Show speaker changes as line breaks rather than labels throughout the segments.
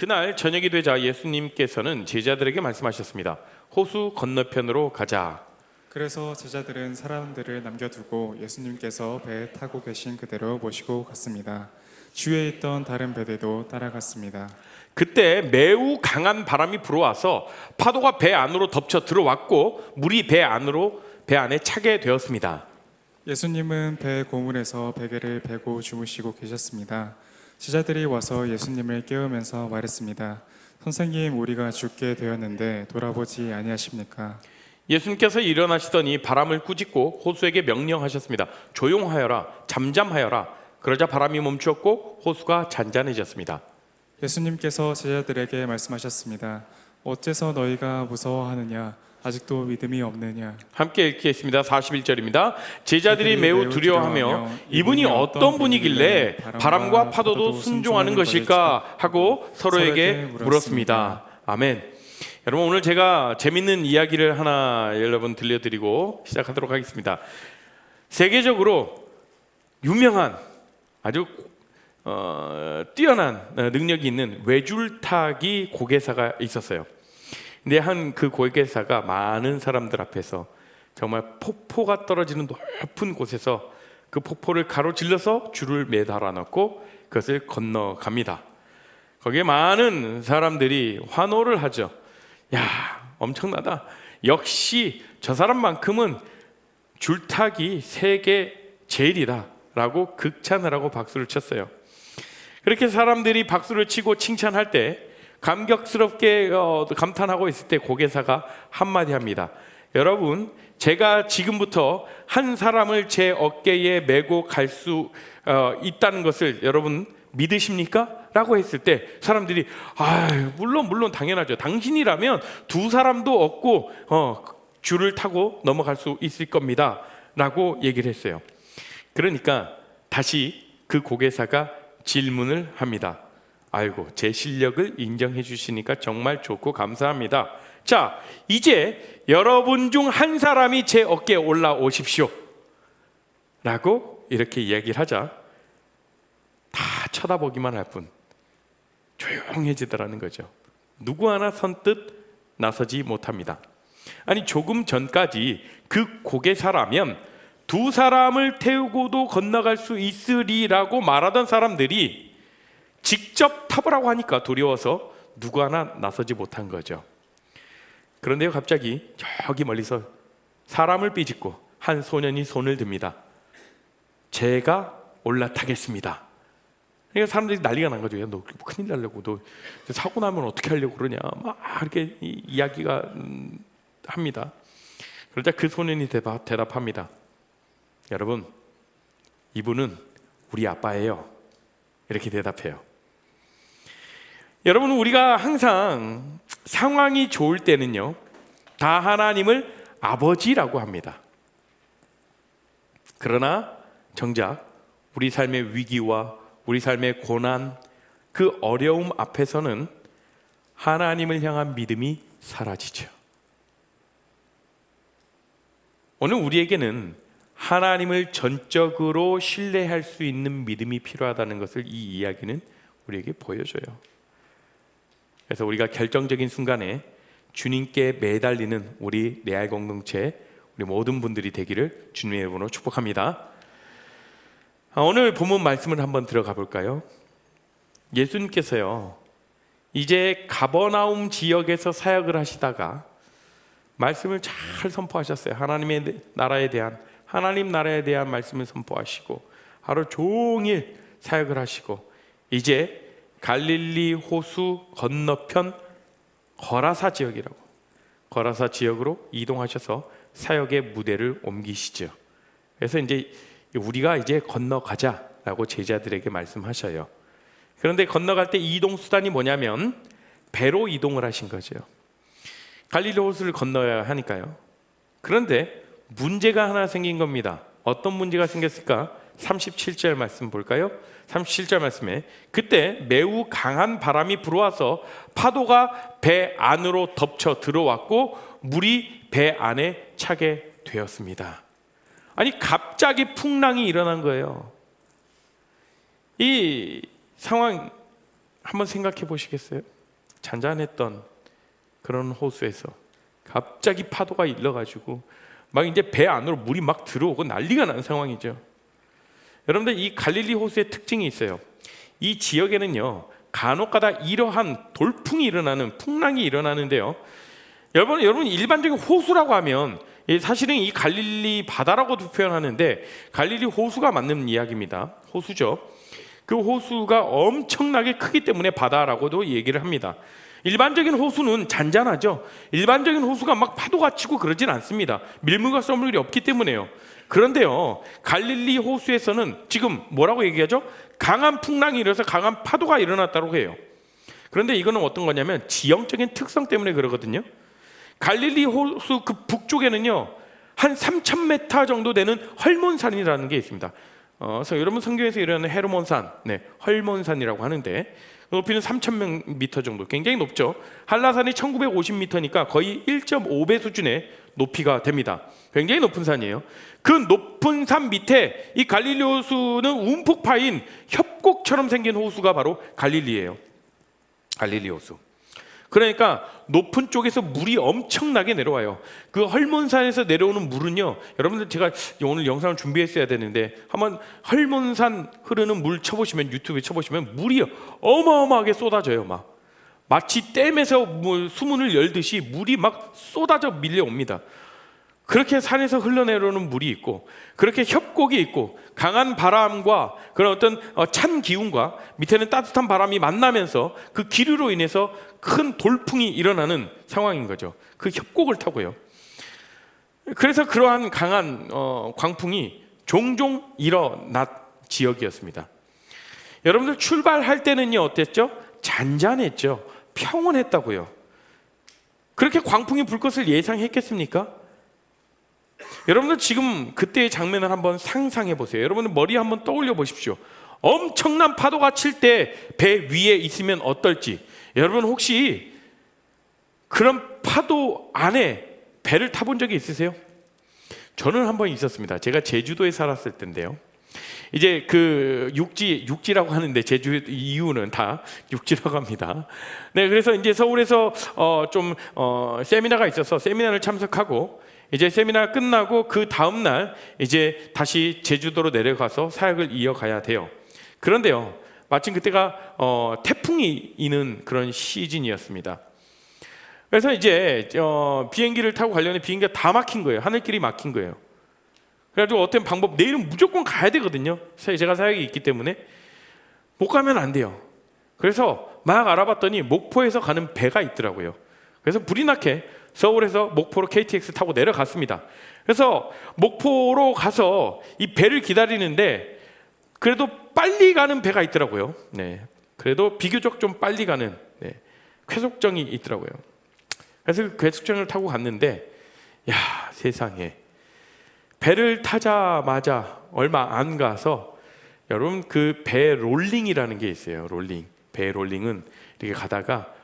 그날 저녁이 되자 예수님께서는 제자들에게 말씀하셨습니다. 호수 건너편으로 가자.
그래서 제자들은 사람들을 남겨두고 예수님께서 배에 타고 계신 그대로 모시고 갔습니다. 주위에 있던 다른 배들도 따라갔습니다.
그때 매우 강한 바람이 불어와서 파도가 배 안으로 덮쳐 들어왔고 물이 배 안에 차게 되었습니다.
예수님은 배 고물에서 베개를 베고 주무시고 계셨습니다. 제자들이 와서 예수님을 깨우면서 말했습니다. 선생님, 우리가 죽게 되었는데 돌아보지 아니하십니까?
예수님께서 일어나시더니 바람을 꾸짖고 호수에게 명령하셨습니다. 조용하여라, 잠잠하여라. 그러자 바람이 멈추었고 호수가 잔잔해졌습니다.
예수님께서 제자들에게 말씀하셨습니다. 어째서 너희가 무서워하느냐? 아직도 믿음이 없느냐?
함께 읽겠습니다. 41절입니다. 제자들이 매우 두려워하며 이분이 어떤 분이길래 바람과 파도도 순종하는 것일까 하고 서로에게 물었습니다. 아멘. 여러분, 오늘 제가 재밌는 이야기를 하나 여러분 들려드리고 시작하도록 하겠습니다. 세계적으로 유명한 아주 뛰어난 능력이 있는 외줄타기 고개사가 있었어요. 근데 한 그 고개사가 많은 사람들 앞에서 정말 폭포가 떨어지는 높은 곳에서 그 폭포를 가로질러서 줄을 매달아 놓고 그것을 건너갑니다. 거기에 많은 사람들이 환호를 하죠. 야, 엄청나다. 역시 저 사람만큼은 줄타기 세계 제일이다 라고 극찬을 하고 박수를 쳤어요. 그렇게 사람들이 박수를 치고 칭찬할 때 감격스럽게 감탄하고 있을 때 고개사가 한마디 합니다. 여러분, 제가 지금부터 한 사람을 제 어깨에 메고 갈 수 있다는 것을 여러분 믿으십니까? 라고 했을 때 사람들이 물론 당연하죠. 당신이라면 두 사람도 얻고 줄을 타고 넘어갈 수 있을 겁니다 라고 얘기를 했어요. 그러니까 다시 그 고개사가 질문을 합니다. 아이고, 제 실력을 인정해 주시니까 정말 좋고 감사합니다. 자, 이제 여러분 중 한 사람이 제 어깨에 올라오십시오 라고 이렇게 이야기를 하자 다 쳐다보기만 할 뿐 조용해지더라는 거죠. 누구 하나 선뜻 나서지 못합니다. 아니, 조금 전까지 그 고개사라면 두 사람을 태우고도 건너갈 수 있으리라고 말하던 사람들이 직접 타보라고 하니까 두려워서 누구 하나 나서지 못한 거죠. 그런데 갑자기 저기 멀리서 사람을 삐짓고 한 소년이 손을 듭니다. 제가 올라타겠습니다. 그러니까 사람들이 난리가 난 거죠. 야, 너 큰일 나려고, 너 사고 나면 어떻게 하려고 그러냐, 막 이렇게 이야기가 합니다. 그러자 그 소년이 대답합니다. 여러분, 이분은 우리 아빠예요. 이렇게 대답해요. 여러분, 우리가 항상 상황이 좋을 때는요, 다 하나님을 아버지라고 합니다. 그러나 정작 우리 삶의 위기와 우리 삶의 고난, 그 어려움 앞에서는 하나님을 향한 믿음이 사라지죠. 오늘 우리에게는 하나님을 전적으로 신뢰할 수 있는 믿음이 필요하다는 것을 이 이야기는 우리에게 보여줘요. 그래서 우리가 결정적인 순간에 주님께 매달리는 우리 레알 공동체, 우리 모든 분들이 되기를 주님의 이름으로 축복합니다. 오늘 본문 말씀을 한번 들어가 볼까요? 예수님께서요, 이제 가버나움 지역에서 사역을 하시다가 말씀을 잘 선포하셨어요. 하나님 나라에 대한 말씀을 선포하시고 하루 종일 사역을 하시고 이제 갈릴리 호수 건너편 거라사 지역으로 이동하셔서 사역의 무대를 옮기시죠. 그래서 이제 우리가 이제 건너가자라고 제자들에게 말씀하셔요. 그런데 건너갈 때 이동 수단이 뭐냐면 배로 이동을 하신 거죠. 갈릴리 호수를 건너야 하니까요. 그런데 문제가 하나 생긴 겁니다. 어떤 문제가 생겼을까? 37절 말씀 볼까요? 37절 말씀에 그때 매우 강한 바람이 불어와서 파도가 배 안으로 덮쳐 들어왔고 물이 배 안에 차게 되었습니다. 아니, 갑자기 풍랑이 일어난 거예요. 이 상황 한번 생각해 보시겠어요? 잔잔했던 그런 호수에서 갑자기 파도가 일러가지고 막 이제 배 안으로 물이 막 들어오고 난리가 난 상황이죠. 여러분들, 이 갈릴리 호수의 특징이 있어요. 이 지역에는요, 간혹가다 이러한 돌풍이 일어나는, 풍랑이 일어나는데요. 여러분 일반적인 호수라고 하면 사실은 이 갈릴리 바다라고도 표현하는데 갈릴리 호수가 맞는 이야기입니다. 호수죠. 그 호수가 엄청나게 크기 때문에 바다라고도 얘기를 합니다. 일반적인 호수는 잔잔하죠. 일반적인 호수가 막 파도가 치고 그러진 않습니다. 밀물과 썰물이 없기 때문에요. 그런데요, 갈릴리 호수에서는 지금 뭐라고 얘기하죠? 강한 풍랑이 일어나서 강한 파도가 일어났다고 해요. 그런데 이거는 어떤 거냐면 지형적인 특성 때문에 그러거든요. 갈릴리 호수 그 북쪽에는요, 한 3,000m 정도 되는 헐몬산이라는 게 있습니다. 그래서 여러분 성경에서 이르는 헤르몬산, 헐몬산이라고 하는데 높이는 3,000m 정도, 굉장히 높죠. 한라산이 1,950m니까 거의 1.5배 수준의 높이가 됩니다. 굉장히 높은 산이에요. 그 높은 산 밑에 이 갈릴리 호수는 움푹 파인 협곡처럼 생긴 호수가 바로 갈릴리예요. 갈릴리 호수. 그러니까 높은 쪽에서 물이 엄청나게 내려와요. 그 헐몬산에서 내려오는 물은요, 여러분들 제가 오늘 영상을 준비했어야 되는데 한번 헐몬산 흐르는 물 쳐보시면, 유튜브에 쳐보시면 물이 어마어마하게 쏟아져요. 마치 댐에서 수문을 열듯이 물이 막 쏟아져 밀려옵니다. 그렇게 산에서 흘러내려오는 물이 있고, 그렇게 협곡이 있고, 강한 바람과 그런 어떤 찬 기운과 밑에는 따뜻한 바람이 만나면서 그 기류로 인해서 큰 돌풍이 일어나는 상황인 거죠. 그 협곡을 타고요. 그래서 그러한 강한 광풍이 종종 일어난 지역이었습니다. 여러분들 출발할 때는요, 어땠죠? 잔잔했죠. 평온했다고요. 그렇게 광풍이 불 것을 예상했겠습니까? 여러분들 지금 그때의 장면을 한번 상상해 보세요. 여러분들 머리에 한번 떠올려 보십시오. 엄청난 파도가 칠 때 배 위에 있으면 어떨지. 여러분 혹시 그런 파도 안에 배를 타본 적이 있으세요? 저는 한번 있었습니다. 제가 제주도에 살았을 때인데요. 이제 그 육지라고 하는데 제주 이유는 다 육지라고 합니다. 네, 그래서 이제 서울에서 세미나가 있어서 세미나를 참석하고, 이제 세미나 끝나고 그 다음 날 이제 다시 제주도로 내려가서 사역을 이어가야 돼요. 그런데요, 마침 그때가 태풍이 이는 그런 시즌이었습니다. 그래서 이제 비행기를 타고 가려는 비행기가 다 막힌 거예요. 하늘길이 막힌 거예요. 그래가지고 어떤 방법, 내일은 무조건 가야 되거든요. 제가 사역이 있기 때문에 못 가면 안 돼요. 그래서 막 알아봤더니 목포에서 가는 배가 있더라고요. 그래서 불이 나게 서울에서 목포로 KTX 타고 내려갔습니다. 그래서 목포로 가서 이 배를 기다리는데 그래도 빨리 가는 배가 있더라고요. 네, 그래도 비교적 좀 빨리 가는 쾌속정이 있더라고요. 그래서 그 쾌속정을 타고 갔는데, 야, 세상에, 배를 타자마자 얼마 안 가서 여러분 그 배 롤링이라는 게 있어요. 롤링. 배 롤링은 이렇게 가다가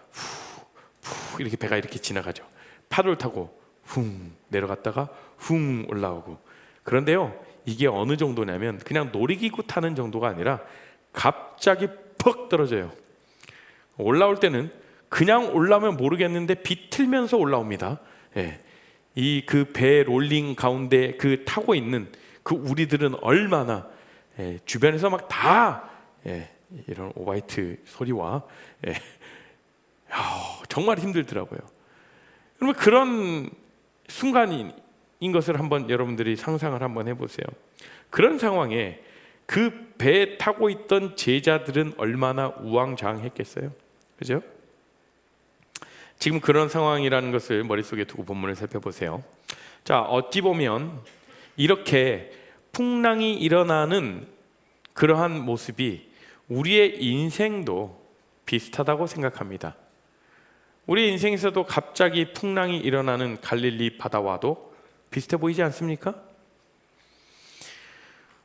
후 이렇게 배가 이렇게 지나가죠. 파도를 타고 훅 내려갔다가 훅 올라오고. 그런데요, 이게 어느 정도냐면 그냥 놀이기구 타는 정도가 아니라 갑자기 퍽 떨어져요. 올라올 때는 그냥 올라오면 모르겠는데 비틀면서 올라옵니다. 이 그 배 롤링 가운데 그 타고 있는 그 우리들은 얼마나 주변에서 막 다 이런 오바이트 소리와 정말 힘들더라고요. 그러면 그런 순간인 것을 한번 여러분들이 상상을 한번 해보세요. 그런 상황에 그 배에 타고 있던 제자들은 얼마나 우왕좌왕했겠어요, 그죠? 지금 그런 상황이라는 것을 머릿속에 두고 본문을 살펴보세요. 자, 어찌 보면 이렇게 풍랑이 일어나는 그러한 모습이 우리의 인생도 비슷하다고 생각합니다. 우리 인생에서도 갑자기 풍랑이 일어나는 갈릴리 바다와도 비슷해 보이지 않습니까?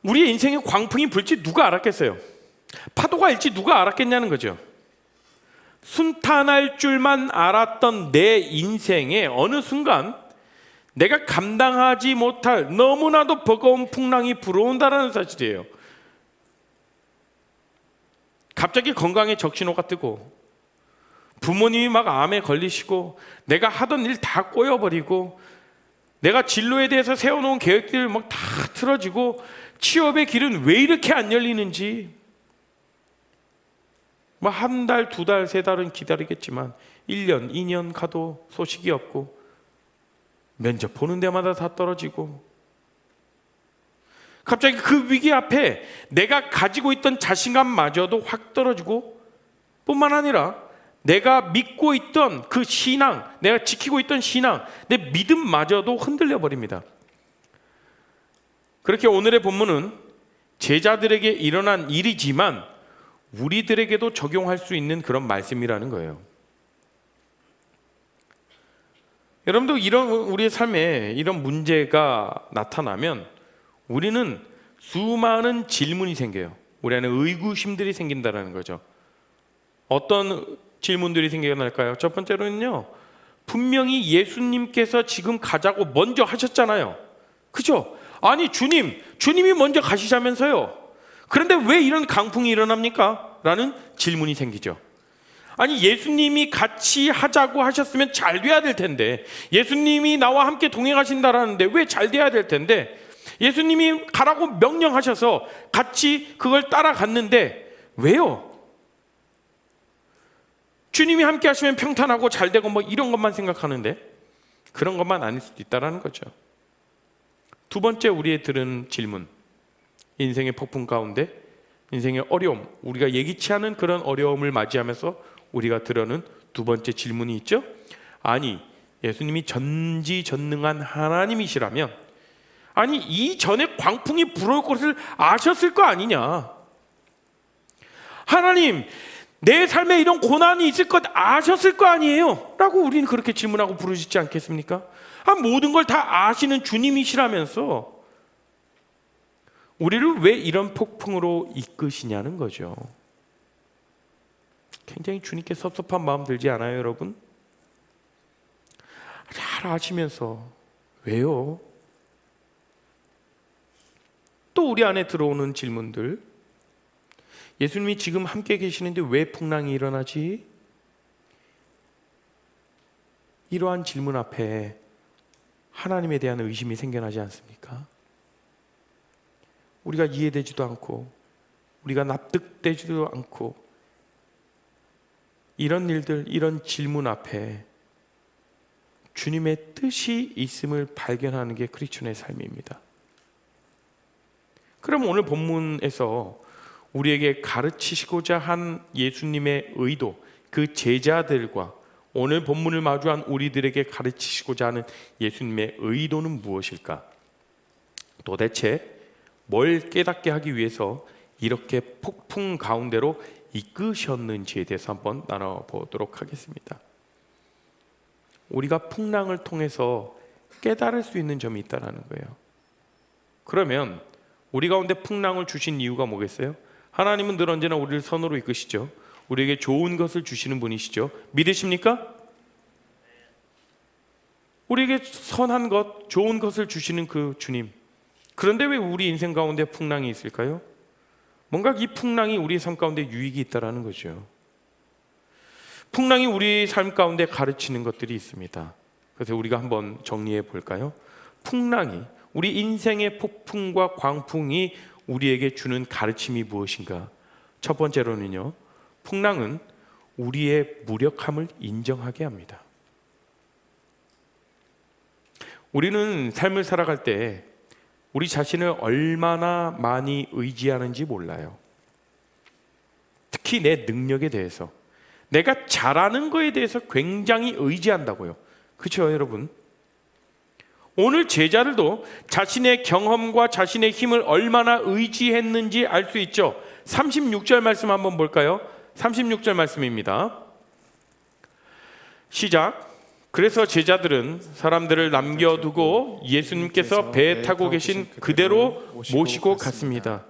우리의 인생에 광풍이 불지 누가 알았겠어요? 파도가 일지 누가 알았겠냐는 거죠. 순탄할 줄만 알았던 내 인생에 어느 순간 내가 감당하지 못할 너무나도 버거운 풍랑이 불어온다는 사실이에요. 갑자기 건강에 적신호가 뜨고 부모님이 막 암에 걸리시고 내가 하던 일 다 꼬여버리고 내가 진로에 대해서 세워놓은 계획들 막 다 틀어지고 취업의 길은 왜 이렇게 안 열리는지 뭐 한 달, 두 달, 세 달은 기다리겠지만 1년, 2년 가도 소식이 없고 면접 보는 데마다 다 떨어지고 갑자기 그 위기 앞에 내가 가지고 있던 자신감마저도 확 떨어지고 뿐만 아니라 내가 믿고 있던 그 신앙, 내가 지키고 있던 신앙, 내 믿음마저도 흔들려 버립니다. 그렇게 오늘의 본문은 제자들에게 일어난 일이지만 우리들에게도 적용할 수 있는 그런 말씀이라는 거예요. 여러분도 이런 우리의 삶에 이런 문제가 나타나면 우리는 수많은 질문이 생겨요. 우리 안에 의구심들이 생긴다는 거죠. 어떤 질문들이 생겨날까요? 첫 번째로는요, 분명히 예수님께서 지금 가자고 먼저 하셨잖아요. 그죠? 아니 주님이 먼저 가시자면서요. 그런데 왜 이런 강풍이 일어납니까? 라는 질문이 생기죠. 아니 예수님이 같이 하자고 하셨으면 잘 돼야 될 텐데, 예수님이 나와 함께 동행하신다라는데 왜 잘 돼야 될 텐데, 예수님이 가라고 명령하셔서 같이 그걸 따라갔는데 왜요? 주님이 함께 하시면 평탄하고 잘 되고 뭐 이런 것만 생각하는데 그런 것만 아닐 수도 있다는 거죠. 두 번째 우리의 들은 질문, 인생의 폭풍 가운데 인생의 어려움, 우리가 예기치 않은 그런 어려움을 맞이하면서 우리가 들어는 두 번째 질문이 있죠. 아니 예수님이 전지전능한 하나님이시라면 아니 이전에 광풍이 불어올 것을 아셨을 거 아니냐. 하나님 내 삶에 이런 고난이 있을 것 아셨을 거 아니에요? 라고 우리는 그렇게 질문하고 부르짖지 않겠습니까? 모든 걸 다 아시는 주님이시라면서 우리를 왜 이런 폭풍으로 이끄시냐는 거죠. 굉장히 주님께 섭섭한 마음 들지 않아요, 여러분? 잘 아시면서 왜요? 또 우리 안에 들어오는 질문들, 예수님이 지금 함께 계시는데 왜 풍랑이 일어나지? 이러한 질문 앞에 하나님에 대한 의심이 생겨나지 않습니까? 우리가 이해되지도 않고 우리가 납득되지도 않고 이런 일들, 이런 질문 앞에 주님의 뜻이 있음을 발견하는 게 크리스천의 삶입니다. 그럼 오늘 본문에서 우리에게 가르치시고자 한 예수님의 의도, 그 제자들과 오늘 본문을 마주한 우리들에게 가르치시고자 하는 예수님의 의도는 무엇일까? 도대체 뭘 깨닫게 하기 위해서 이렇게 폭풍 가운데로 이끄셨는지에 대해서 한번 나눠보도록 하겠습니다. 우리가 풍랑을 통해서 깨달을 수 있는 점이 있다는 거예요. 그러면 우리 가운데 풍랑을 주신 이유가 뭐겠어요? 하나님은 늘 언제나 우리를 선으로 이끄시죠. 우리에게 좋은 것을 주시는 분이시죠. 믿으십니까? 우리에게 선한 것, 좋은 것을 주시는 그 주님. 그런데 왜 우리 인생 가운데 풍랑이 있을까요? 뭔가 이 풍랑이 우리 삶 가운데 유익이 있다는 거죠. 풍랑이 우리 삶 가운데 가르치는 것들이 있습니다. 그래서 우리가 한번 정리해 볼까요? 풍랑이, 우리 인생의 폭풍과 광풍이 우리에게 주는 가르침이 무엇인가? 첫 번째로는요, 풍랑은 우리의 무력함을 인정하게 합니다. 우리는 삶을 살아갈 때 우리 자신을 얼마나 많이 의지하는지 몰라요. 특히 내 능력에 대해서, 내가 잘하는 거에 대해서 굉장히 의지한다고요. 그렇죠, 여러분? 오늘 제자들도 자신의 경험과 자신의 힘을 얼마나 의지했는지 알 수 있죠. 36절 말씀 한번 볼까요? 36절 말씀입니다. 시작. 그래서 제자들은 사람들을 남겨두고 예수님께서 배에 타고 계신 그대로 모시고 갔습니다.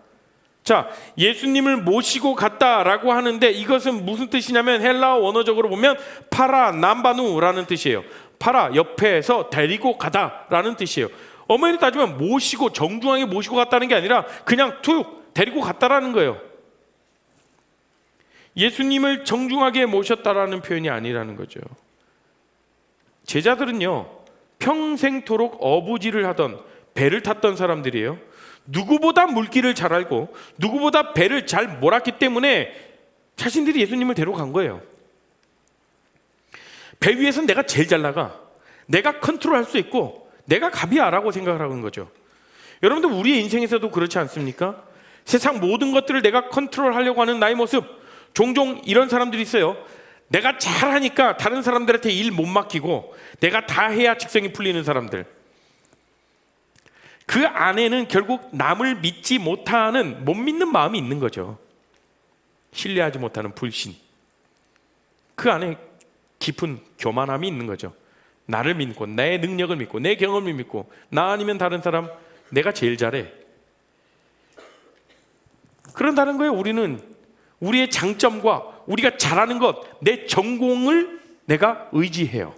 자, 예수님을 모시고 갔다라고 하는데 이것은 무슨 뜻이냐면 헬라어 원어적으로 보면 파라 남바누라는 뜻이에요. 파라, 옆에서 데리고 가다라는 뜻이에요. 어머니 따지면 모시고, 정중하게 모시고 갔다는 게 아니라 그냥 툭 데리고 갔다라는 거예요. 예수님을 정중하게 모셨다라는 표현이 아니라는 거죠. 제자들은요, 평생토록 어부질을 하던, 배를 탔던 사람들이에요. 누구보다 물길을 잘 알고 누구보다 배를 잘 몰았기 때문에 자신들이 예수님을 데려간 거예요. 배 위에서는 내가 제일 잘 나가, 내가 컨트롤할 수 있고 내가 갑이야라고 생각을 하는 거죠. 여러분들, 우리의 인생에서도 그렇지 않습니까? 세상 모든 것들을 내가 컨트롤하려고 하는 나의 모습, 종종 이런 사람들이 있어요. 내가 잘하니까 다른 사람들한테 일 못 맡기고 내가 다 해야 직성이 풀리는 사람들. 그 안에는 결국 남을 믿지 못하는, 못 믿는 마음이 있는 거죠. 신뢰하지 못하는 불신. 그 안에 깊은 교만함이 있는 거죠. 나를 믿고 내 능력을 믿고 내 경험을 믿고 나 아니면 다른 사람, 내가 제일 잘해. 그런다는 거예요. 우리는 우리의 장점과 우리가 잘하는 것, 내 전공을 내가 의지해요.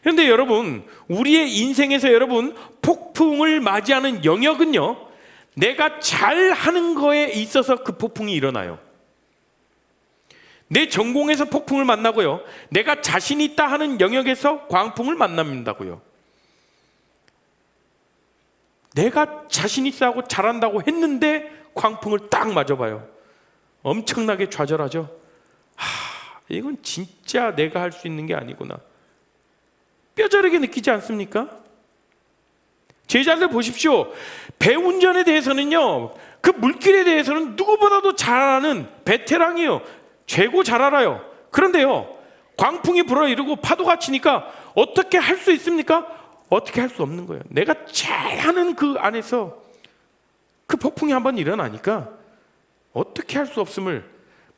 그런데 여러분, 우리의 인생에서 여러분 폭풍을 맞이하는 영역은요, 내가 잘하는 거에 있어서 그 폭풍이 일어나요. 내 전공에서 폭풍을 만나고요, 내가 자신 있다 하는 영역에서 광풍을 만난다고요. 내가 자신 있어 하고 잘한다고 했는데 광풍을 딱 맞아봐요. 엄청나게 좌절하죠. 이건 진짜 내가 할 수 있는 게 아니구나. 뼈저리게 느끼지 않습니까? 제자들 보십시오. 배 운전에 대해서는요, 그 물길에 대해서는 누구보다도 잘 아는 베테랑이에요. 최고 잘 알아요. 그런데요, 광풍이 불어 이러고 파도가 치니까 어떻게 할 수 있습니까? 어떻게 할 수 없는 거예요. 내가 잘하는 그 안에서 그 폭풍이 한번 일어나니까 어떻게 할 수 없음을,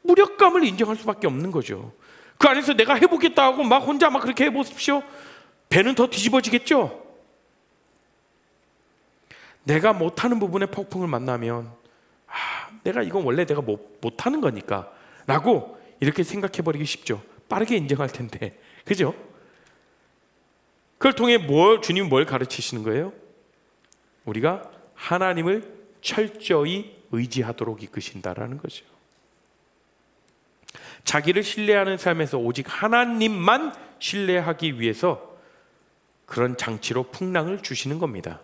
무력감을 인정할 수밖에 없는 거죠. 그 안에서 내가 해보겠다 하고 막 혼자 막 그렇게 해보십시오. 배는 더 뒤집어지겠죠. 내가 못하는 부분에 폭풍을 만나면 내가 이건 원래 내가 못하는 거니까 라고 이렇게 생각해버리기 쉽죠. 빠르게 인정할 텐데, 그죠? 그걸 통해 주님이 뭘 가르치시는 거예요? 우리가 하나님을 철저히 의지하도록 이끄신다라는 거죠. 자기를 신뢰하는 삶에서 오직 하나님만 신뢰하기 위해서 그런 장치로 풍랑을 주시는 겁니다.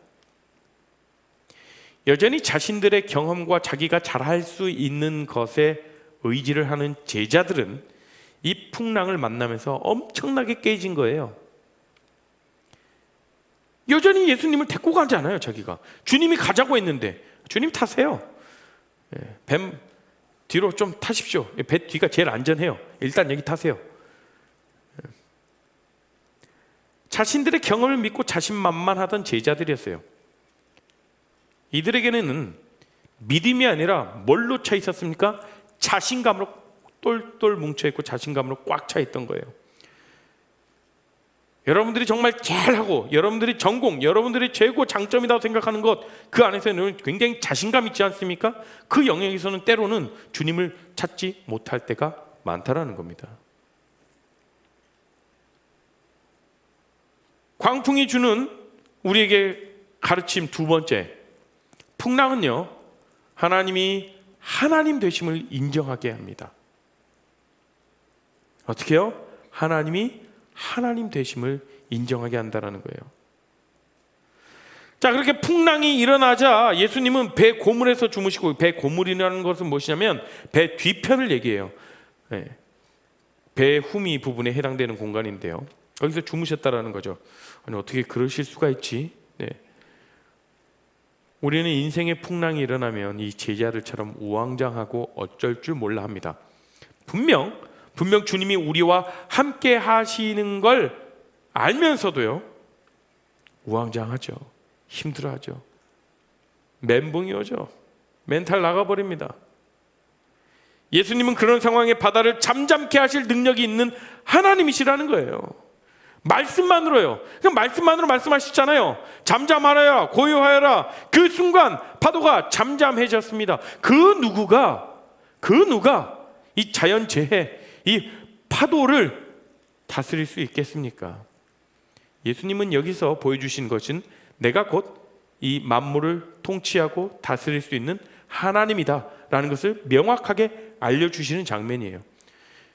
여전히 자신들의 경험과 자기가 잘할 수 있는 것에 의지를 하는 제자들은 이 풍랑을 만나면서 엄청나게 깨진 거예요. 여전히 예수님을 데리고 가지 않아요. 자기가 주님이 가자고 했는데, 주님 타세요. 뱀 뒤로 좀 타십시오. 배 뒤가 제일 안전해요. 일단 여기 타세요. 자신들의 경험을 믿고 자신만만하던 제자들이었어요. 이들에게는 믿음이 아니라 뭘로 차 있었습니까? 자신감으로 똘똘 뭉쳐있고 자신감으로 꽉 차 있던 거예요. 여러분들이 정말 잘하고 여러분들이 전공, 여러분들이 최고 장점이라고 생각하는 것, 그 안에서는 굉장히 자신감 있지 않습니까? 그 영역에서는 때로는 주님을 찾지 못할 때가 많다라는 겁니다. 광풍이 주는 우리에게 가르침 두 번째, 풍랑은요, 하나님이 하나님 되심을 인정하게 합니다. 어떻게 해요? 하나님이 하나님 되심을 인정하게 한다는 거예요. 자, 그렇게 풍랑이 일어나자 예수님은 배 고물에서 주무시고, 배 고물이라는 것은 무엇이냐면 배 뒤편을 얘기해요. 배 후미 부분에 해당되는 공간인데요, 거기서 주무셨다라는 거죠. 아니, 어떻게 그러실 수가 있지? 우리는 인생의 풍랑이 일어나면 이 제자들처럼 우왕좌왕하고 어쩔 줄 몰라 합니다. 분명 주님이 우리와 함께 하시는 걸 알면서도요, 우왕좌왕하죠. 힘들어하죠. 멘붕이 오죠. 멘탈 나가버립니다. 예수님은 그런 상황에 바다를 잠잠케 하실 능력이 있는 하나님이시라는 거예요. 말씀만으로요. 그냥 말씀만으로 말씀하시잖아요. 잠잠하라, 고요하여라. 그 순간 파도가 잠잠해졌습니다. 그 누가 이 자연재해, 이 파도를 다스릴 수 있겠습니까? 예수님은 여기서 보여주신 것은 내가 곧 이 만물을 통치하고 다스릴 수 있는 하나님이다 라는 것을 명확하게 알려주시는 장면이에요.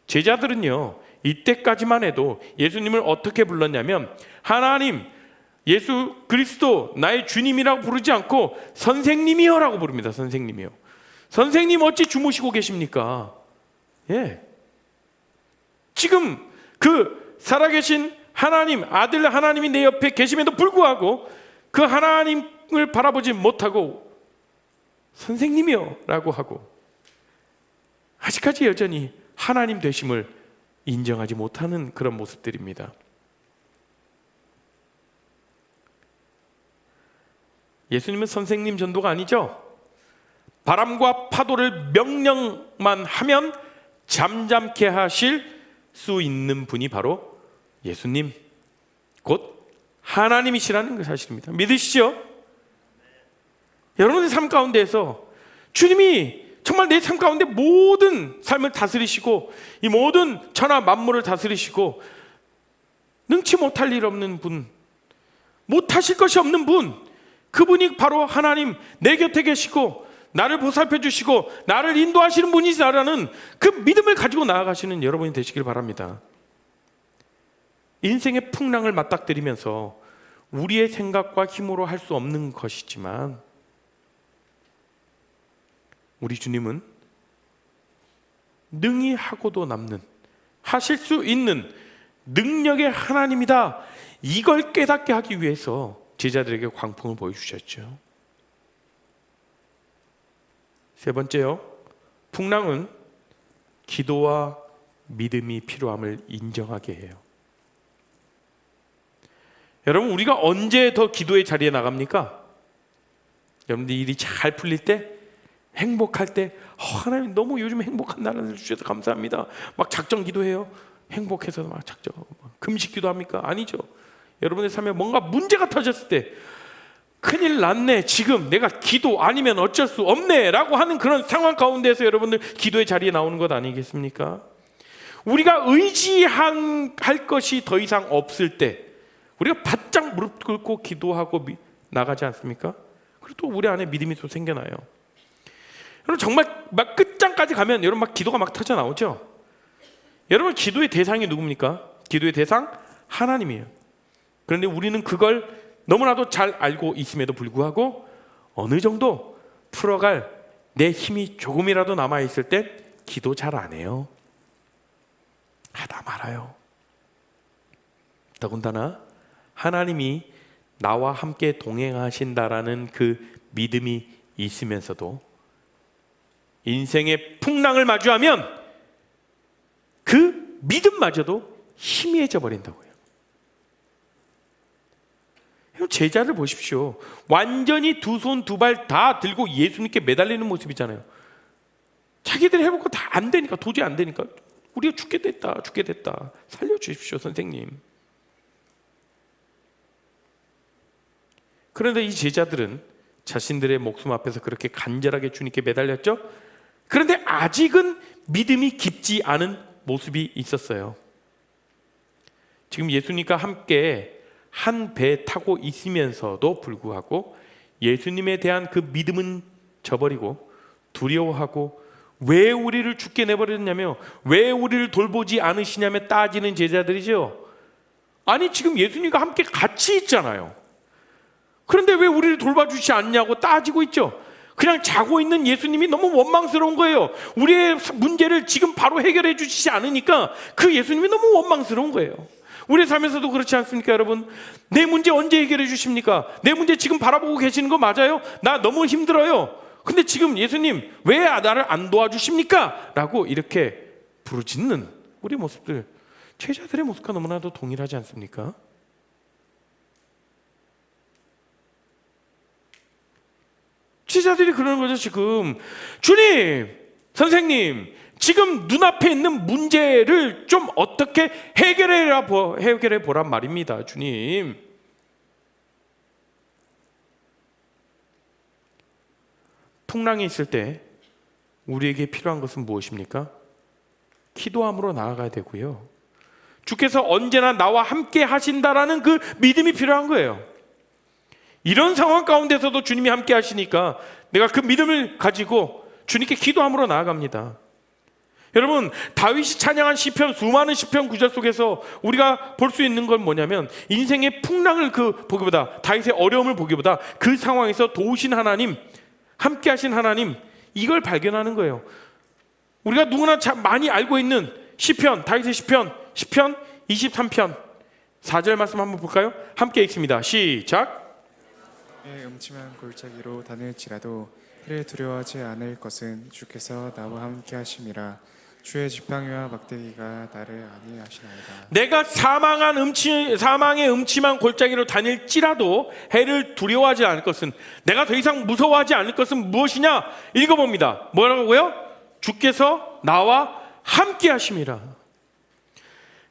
제자들은요, 이때까지만 해도 예수님을 어떻게 불렀냐면 하나님, 예수 그리스도 나의 주님이라고 부르지 않고 선생님이여 라고 부릅니다. 선생님이요. 선생님 어찌 주무시고 계십니까? 예. 지금 그 살아계신 하나님, 아들 하나님이 내 옆에 계심에도 불구하고 그 하나님을 바라보지 못하고 선생님이여 라고 하고 아직까지 여전히 하나님 되심을 인정하지 못하는 그런 모습들입니다. 예수님은 선생님 전도가 아니죠. 바람과 파도를 명령만 하면 잠잠케 하실 수 있는 분이 바로 예수님, 곧 하나님이시라는 그 사실입니다. 믿으시죠? 여러분의 삶 가운데에서 주님이 정말 내 삶 가운데 모든 삶을 다스리시고 이 모든 천하 만물을 다스리시고 능치 못할 일 없는 분, 못하실 것이 없는 분, 그분이 바로 하나님, 내 곁에 계시고 나를 보살펴 주시고 나를 인도하시는 분이시라는 그 믿음을 가지고 나아가시는 여러분이 되시길 바랍니다. 인생의 풍랑을 맞닥뜨리면서 우리의 생각과 힘으로 할 수 없는 것이지만 우리 주님은 능히 하고도 남는, 하실 수 있는 능력의 하나님이다. 이걸 깨닫게 하기 위해서 제자들에게 광풍을 보여주셨죠. 세 번째요, 풍랑은 기도와 믿음이 필요함을 인정하게 해요. 여러분, 우리가 언제 더 기도의 자리에 나갑니까? 여러분들 일이 잘 풀릴 때, 행복할 때, 하나님 너무 요즘 행복한 나라를 주셔서 감사합니다. 막 작정 기도해요. 행복해서 막 작정, 금식 기도합니까? 아니죠. 여러분의 삶에 뭔가 문제가 터졌을 때, 큰일 났네, 지금 내가 기도 아니면 어쩔 수 없네 라고 하는 그런 상황 가운데서 여러분들 기도의 자리에 나오는 것 아니겠습니까? 우리가 의지할 것이 더 이상 없을 때 우리가 바짝 무릎 꿇고 기도하고 나가지 않습니까? 그리고 또 우리 안에 믿음이 또 생겨나요. 여러분, 정말 막 끝장까지 가면 여러분 막 기도가 막 터져 나오죠. 여러분, 기도의 대상이 누굽니까? 기도의 대상 하나님이에요. 그런데 우리는 그걸 너무나도 잘 알고 있음에도 불구하고 어느 정도 풀어갈 내 힘이 조금이라도 남아있을 때 기도 잘 안 해요. 하다 말아요. 더군다나 하나님이 나와 함께 동행하신다라는 그 믿음이 있으면서도 인생의 풍랑을 마주하면 그 믿음마저도 희미해져 버린다고요. 제자를 보십시오. 완전히 두 손 두 발 다 들고 예수님께 매달리는 모습이잖아요. 자기들이 해볼 거 다 안 되니까, 도저히 안 되니까 우리가 죽게 됐다, 죽게 됐다, 살려주십시오 선생님. 그런데 이 제자들은 자신들의 목숨 앞에서 그렇게 간절하게 주님께 매달렸죠. 그런데 아직은 믿음이 깊지 않은 모습이 있었어요. 지금 예수님과 함께 한 배 타고 있으면서도 불구하고 예수님에 대한 그 믿음은 저버리고 두려워하고 왜 우리를 죽게 내버렸냐며, 왜 우리를 돌보지 않으시냐며 따지는 제자들이죠. 아니, 지금 예수님과 함께 같이 있잖아요. 그런데 왜 우리를 돌봐주지 않냐고 따지고 있죠. 그냥 자고 있는 예수님이 너무 원망스러운 거예요. 우리의 문제를 지금 바로 해결해 주시지 않으니까 그 예수님이 너무 원망스러운 거예요. 우리 삶에서도 그렇지 않습니까, 여러분? 내 문제 언제 해결해 주십니까? 내 문제 지금 바라보고 계시는 거 맞아요? 나 너무 힘들어요. 근데 지금 예수님 왜 나를 안 도와주십니까? 라고 이렇게 부르짖는 우리 모습들, 제자들의 모습과 너무나도 동일하지 않습니까? 제자들이 그러는 거죠. 지금 주님, 선생님, 지금 눈앞에 있는 문제를 좀 어떻게 해결해 보란 말입니다. 주님, 풍랑이 있을 때 우리에게 필요한 것은 무엇입니까? 기도함으로 나아가야 되고요, 주께서 언제나 나와 함께 하신다라는 그 믿음이 필요한 거예요. 이런 상황 가운데서도 주님이 함께 하시니까 내가 그 믿음을 가지고 주님께 기도함으로 나아갑니다. 여러분, 다윗이 찬양한 시편, 수많은 시편 구절 속에서 우리가 볼 수 있는 건 뭐냐면, 인생의 풍랑을 보기보다, 다윗의 어려움을 보기보다 그 상황에서 도우신 하나님, 함께 하신 하나님, 이걸 발견하는 거예요. 우리가 누구나 많이 알고 있는 시편, 다윗의 시편 23편 4절 말씀 한번 볼까요? 함께 읽습니다. 시작.
음침한 골짜기로 다닐지라도 해를 두려워하지 않을 것은 주께서 나와 함께 하심이라. 주의 지팡이와 막대기가 나를 안위하시나이다.
내가 사망의 음침한 골짜기로 다닐지라도 해를 두려워하지 않을 것은, 내가 더 이상 무서워하지 않을 것은 무엇이냐? 읽어봅니다. 뭐라고요? 주께서 나와 함께 하심이라.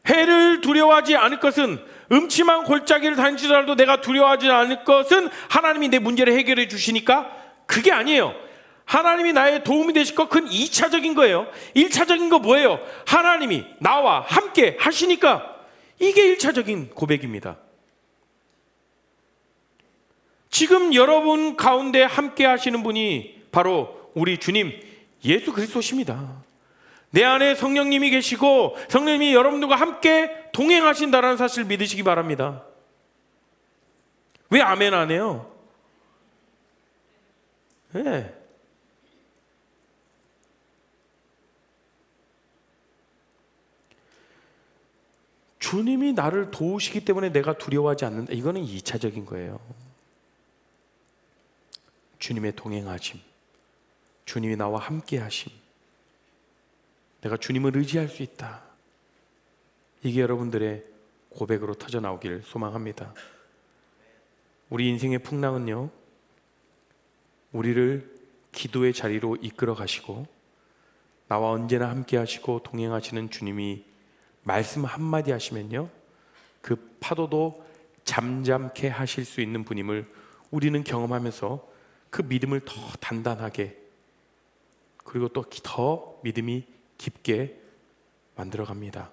해를 두려워하지 않을 것은, 음침한 골짜기를 다닐지라도 내가 두려워하지 않을 것은 하나님이 내 문제를 해결해 주시니까? 그게 아니에요. 하나님이 나의 도움이 되실 것, 그건 2차적인 거예요. 1차적인 거 뭐예요? 하나님이 나와 함께 하시니까. 이게 1차적인 고백입니다. 지금 여러분 가운데 함께 하시는 분이 바로 우리 주님 예수 그리스도십니다. 내 안에 성령님이 계시고 성령님이 여러분들과 함께 동행하신다는 사실을 믿으시기 바랍니다. 왜 아멘 안 해요? 네. 주님이 나를 도우시기 때문에 내가 두려워하지 않는다. 이거는 2차적인 거예요. 주님의 동행하심, 주님이 나와 함께 하심, 내가 주님을 의지할 수 있다. 이게 여러분들의 고백으로 터져나오기를 소망합니다. 우리 인생의 풍랑은요, 우리를 기도의 자리로 이끌어 가시고 나와 언제나 함께 하시고 동행하시는 주님이 말씀 한마디 하시면요, 그 파도도 잠잠케 하실 수 있는 분임을 우리는 경험하면서 그 믿음을 더 단단하게, 그리고 또 더 믿음이 깊게 만들어갑니다.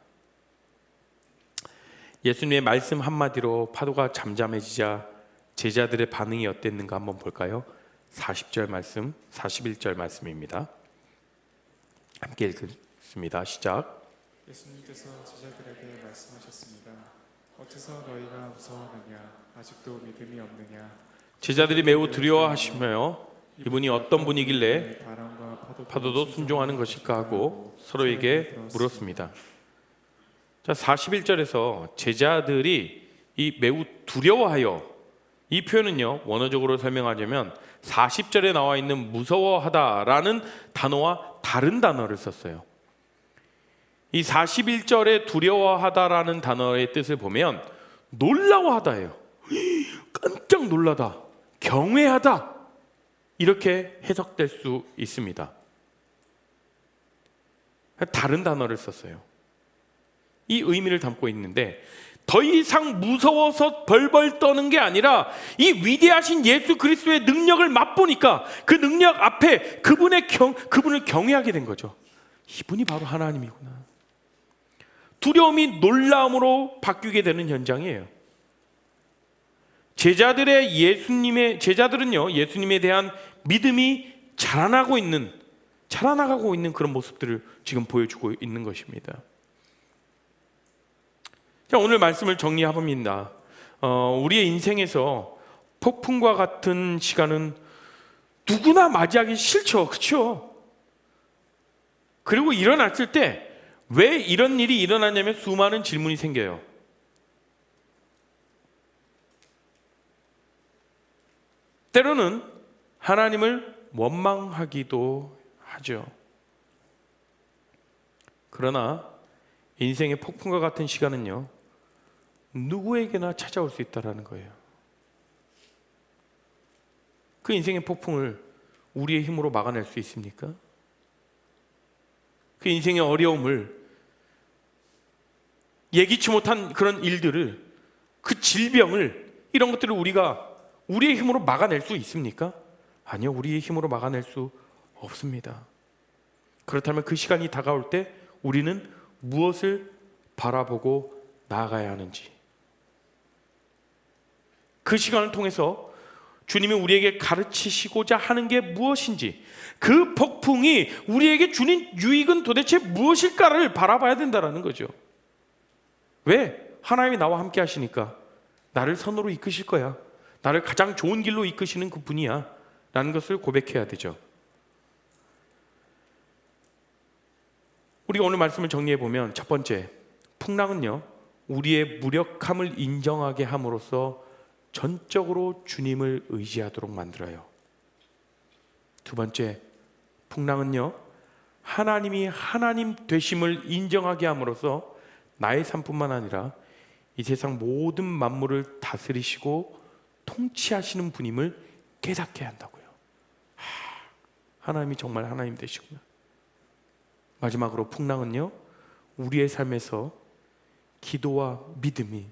예수님의 말씀 한마디로 파도가 잠잠해지자 제자들의 반응이 어땠는가 한번 볼까요? 40절 말씀, 41절 말씀입니다. 함께 읽습니다. 시작.
예수님께서 제자들에게 말씀하셨습니다. 어째서 너희가 무서워하느냐? 아직도 믿음이 없느냐?
제자들이 매우 두려워하시며 이분이 어떤 분이길래
바람과
파도도 순종하는 것일까 하고 서로에게 물었습니다. 자, 41절에서 제자들이 이 매우 두려워하여, 이 표현은요, 원어적으로 설명하자면 40절에 나와 있는 무서워하다라는 단어와 다른 단어를 썼어요. 이 41절에 두려워하다라는 단어의 뜻을 보면 놀라워하다예요. 깜짝 놀라다, 경외하다, 이렇게 해석될 수 있습니다. 다른 단어를 썼어요. 이 의미를 담고 있는데, 더 이상 무서워서 벌벌 떠는 게 아니라 이 위대하신 예수 그리스도의 능력을 맛보니까 그 능력 앞에 그분을 경외하게 된 거죠. 이분이 바로 하나님이구나. 두려움이 놀라움으로 바뀌게 되는 현장이에요. 제자들은요, 예수님에 대한 믿음이 자라나가고 있는 그런 모습들을 지금 보여주고 있는 것입니다. 자, 오늘 말씀을 정리해봅니다. 우리의 인생에서 폭풍과 같은 시간은 누구나 맞이하기 싫죠, 그렇죠? 그리고 일어났을 때 왜 이런 일이 일어났냐면 수많은 질문이 생겨요. 때로는 하나님을 원망하기도 하죠. 그러나 인생의 폭풍과 같은 시간은요, 누구에게나 찾아올 수 있다는 거예요. 그 인생의 폭풍을 우리의 힘으로 막아낼 수 있습니까? 그 인생의 어려움을, 예기치 못한 그런 일들을, 그 질병을, 이런 것들을 우리가 우리의 힘으로 막아낼 수 있습니까? 아니요, 우리의 힘으로 막아낼 수 없습니다. 그렇다면 그 시간이 다가올 때 우리는 무엇을 바라보고 나아가야 하는지, 그 시간을 통해서 주님이 우리에게 가르치시고자 하는 게 무엇인지, 그 폭풍이 우리에게 주는 유익은 도대체 무엇일까를 바라봐야 된다는 거죠. 왜? 하나님이 나와 함께 하시니까 나를 선으로 이끄실 거야. 나를 가장 좋은 길로 이끄시는 그 분이야 라는 것을 고백해야 되죠. 우리가 오늘 말씀을 정리해 보면, 첫 번째, 풍랑은요, 우리의 무력함을 인정하게 함으로써 전적으로 주님을 의지하도록 만들어요. 두 번째, 풍랑은요, 하나님이 하나님 되심을 인정하게 함으로써 나의 삶뿐만 아니라 이 세상 모든 만물을 다스리시고 통치하시는 분임을 깨닫게 한다고요. 하나님이 정말 하나님 되시구나. 마지막으로 풍랑은요, 우리의 삶에서 기도와 믿음이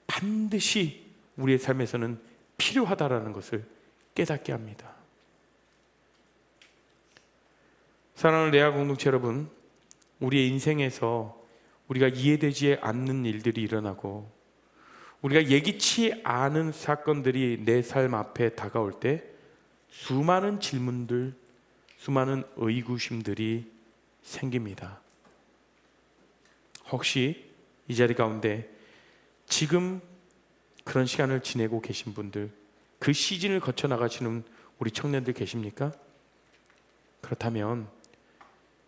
반드시 우리의 삶에서는 필요하다라는 것을 깨닫게 합니다. 사랑하는 레아 공동체 여러분, 우리의 인생에서 우리가 이해되지 않는 일들이 일어나고 우리가 예기치 않은 사건들이 내 삶 앞에 다가올 때 수많은 질문들, 수많은 의구심들이 생깁니다. 혹시 이 자리 가운데 지금 그런 시간을 지내고 계신 분들, 그 시즌을 거쳐 나가시는 우리 청년들 계십니까? 그렇다면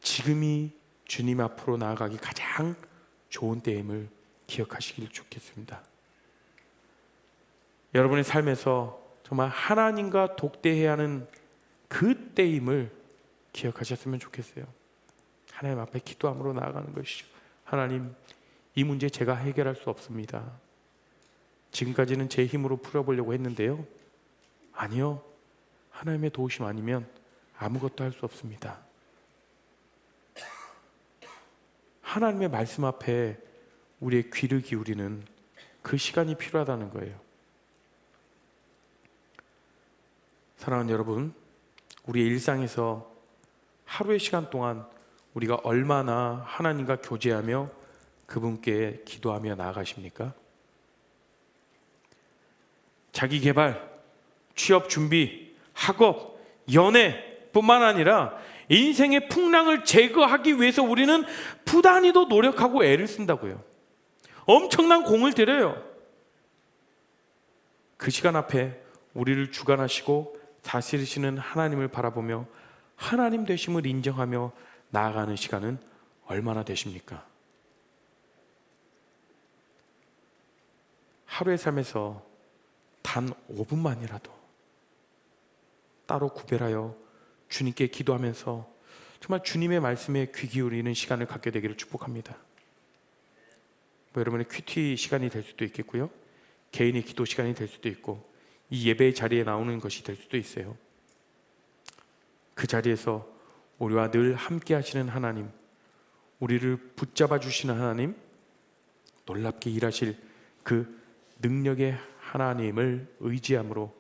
지금이 주님 앞으로 나아가기 가장 좋은 때임을 기억하시길 좋겠습니다. 여러분의 삶에서 정말 하나님과 독대해야 하는 그 때임을 기억하셨으면 좋겠어요. 하나님 앞에 기도함으로 나아가는 것이죠. 하나님, 이 문제 제가 해결할 수 없습니다. 지금까지는 제 힘으로 풀어보려고 했는데요, 아니요, 하나님의 도우심 아니면 아무것도 할 수 없습니다. 하나님의 말씀 앞에 우리의 귀를 기울이는 그 시간이 필요하다는 거예요. 사랑하는 여러분, 우리의 일상에서 하루의 시간 동안 우리가 얼마나 하나님과 교제하며 그분께 기도하며 나아가십니까? 자기 개발, 취업 준비, 학업, 연애뿐만 아니라 인생의 풍랑을 제거하기 위해서 우리는 부단히도 노력하고 애를 쓴다고요. 엄청난 공을 들여요. 그 시간 앞에 우리를 주관하시고 다스리시는 하나님을 바라보며 하나님 되심을 인정하며 나아가는 시간은 얼마나 되십니까? 하루의 삶에서 단 5분만이라도 따로 구별하여 주님께 기도하면서 정말 주님의 말씀에 귀 기울이는 시간을 갖게 되기를 축복합니다. 여러분의 큐티 시간이 될 수도 있겠고요, 개인의 기도 시간이 될 수도 있고, 이 예배의 자리에 나오는 것이 될 수도 있어요. 그 자리에서 우리와 늘 함께 하시는 하나님, 우리를 붙잡아 주시는 하나님, 놀랍게 일하실 그 능력의 하나님을 의지함으로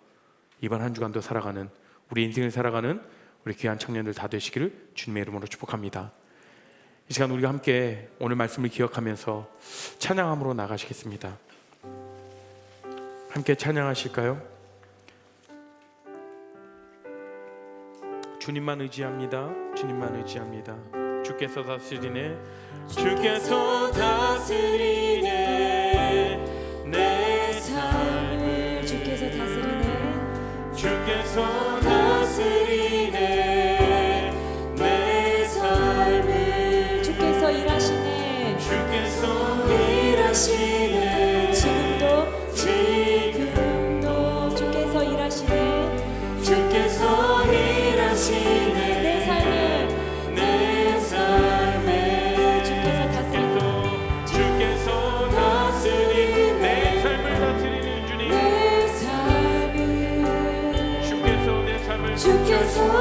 이번 한 주간도 살아가는, 우리 인생을 살아가는 우리 귀한 청년들 다 되시기를 주님의 이름으로 축복합니다. 이 시간 우리가 함께 오늘 말씀을 기억하면서 찬양함으로 나가시겠습니다. 함께 찬양하실까요? 주님만 의지합니다. 주님만 의지합니다. 주께서 다스리네. 주께서 다스리네. 내 삶을
주께서 다스리네.
주께서 다스리네. 내 삶을
주께서 일하시네.
주께서 일하시네.
지금도 주께서 일하시네.
주께서 일하시네.
내 삶을
내 삶에
주께서 다스리네.
주께서 다스리네. 내 삶을 다스리는 주님.
내 삶을
주께서 내 삶을
주께서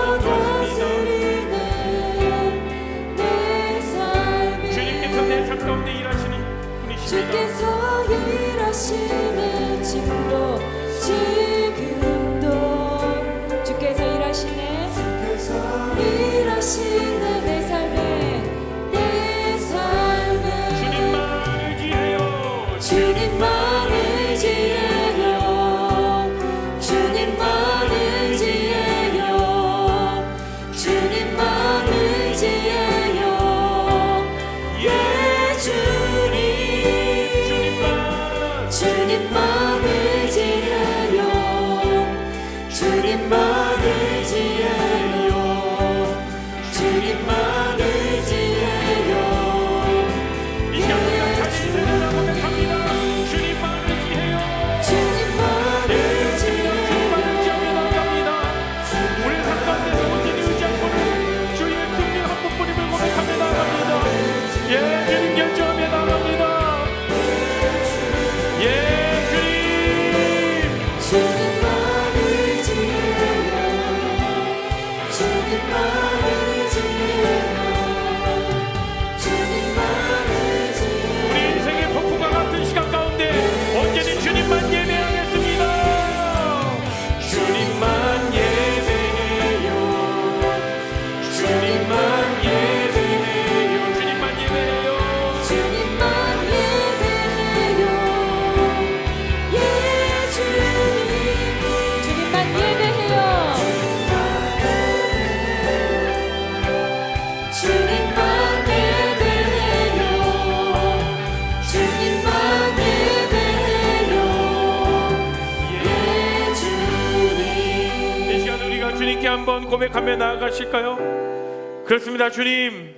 한번 고백하며 나아가실까요? 그렇습니다. 주님,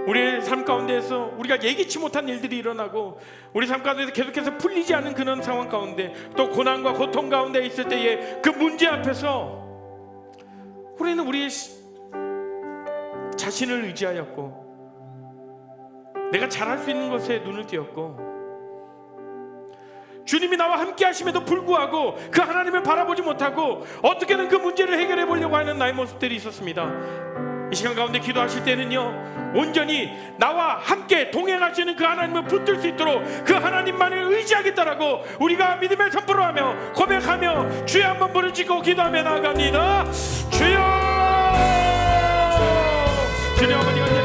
우리의 삶 가운데에서 우리가 예기치 못한 일들이 일어나고 우리 삶 가운데서 계속해서 풀리지 않은 그런 상황 가운데, 또 고난과 고통 가운데 있을 때에 그 문제 앞에서 우리는 우리의 자신을 의지하였고 내가 잘할 수 있는 것에 눈을 띄었고, 주님이 나와 함께 하심에도 불구하고 그 하나님을 바라보지 못하고 어떻게든 그 문제를 해결해 보려고 하는 나의 모습들이 있었습니다. 이 시간 가운데 기도하실 때는요, 온전히 나와 함께 동행하시는 그 하나님을 붙들 수 있도록 그 하나님만을 의지하겠다라고 우리가 믿음의 선포를 하며 고백하며 주여 한번 부르짖고 기도하며 나아갑니다. 주여! 주님 아버지가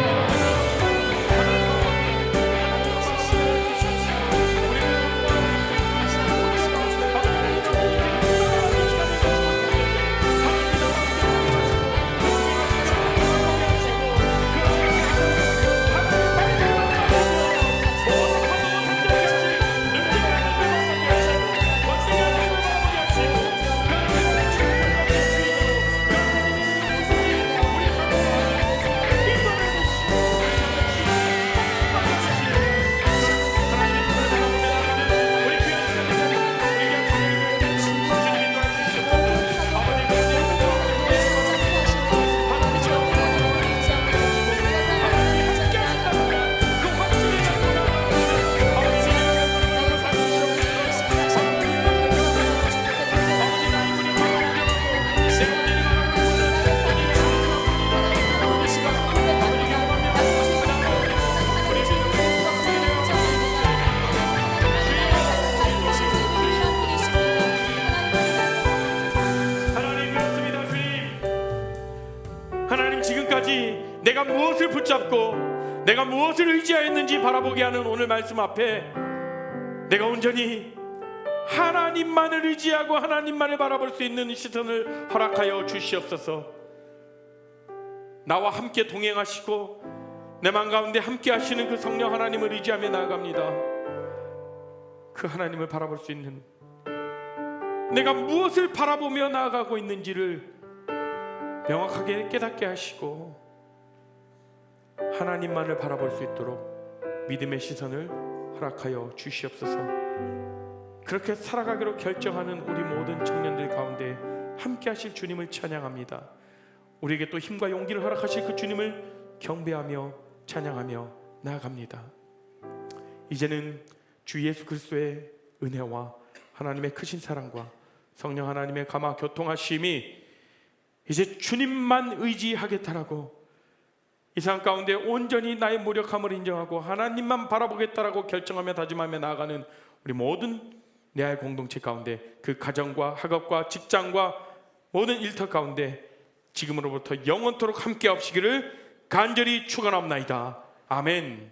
내가 무엇을 붙잡고 내가 무엇을 의지하였는지 바라보게 하는 오늘 말씀 앞에 내가 온전히 하나님만을 의지하고 하나님만을 바라볼 수 있는 시선을 허락하여 주시옵소서. 나와 함께 동행하시고 내 맘 가운데 함께 하시는 그 성령 하나님을 의지하며 나아갑니다. 그 하나님을 바라볼 수 있는, 내가 무엇을 바라보며 나아가고 있는지를 명확하게 깨닫게 하시고 하나님만을 바라볼 수 있도록 믿음의 시선을 허락하여 주시옵소서. 그렇게 살아가기로 결정하는 우리 모든 청년들 가운데 함께 하실 주님을 찬양합니다. 우리에게 또 힘과 용기를 허락하실 그 주님을 경배하며 찬양하며 나아갑니다. 이제는 주 예수 그리스도의 은혜와 하나님의 크신 사랑과 성령 하나님의 감화 교통하심이 이제 주님만 의지하겠다라고 이 상황 가운데 온전히 나의 무력함을 인정하고 하나님만 바라보겠다라고 결정하며 다짐하며 나아가는 우리 모든 내알 공동체 가운데, 그 가정과 학업과 직장과 모든 일터 가운데 지금으로부터 영원토록 함께 하시기를 간절히 축원합나이다. 아멘.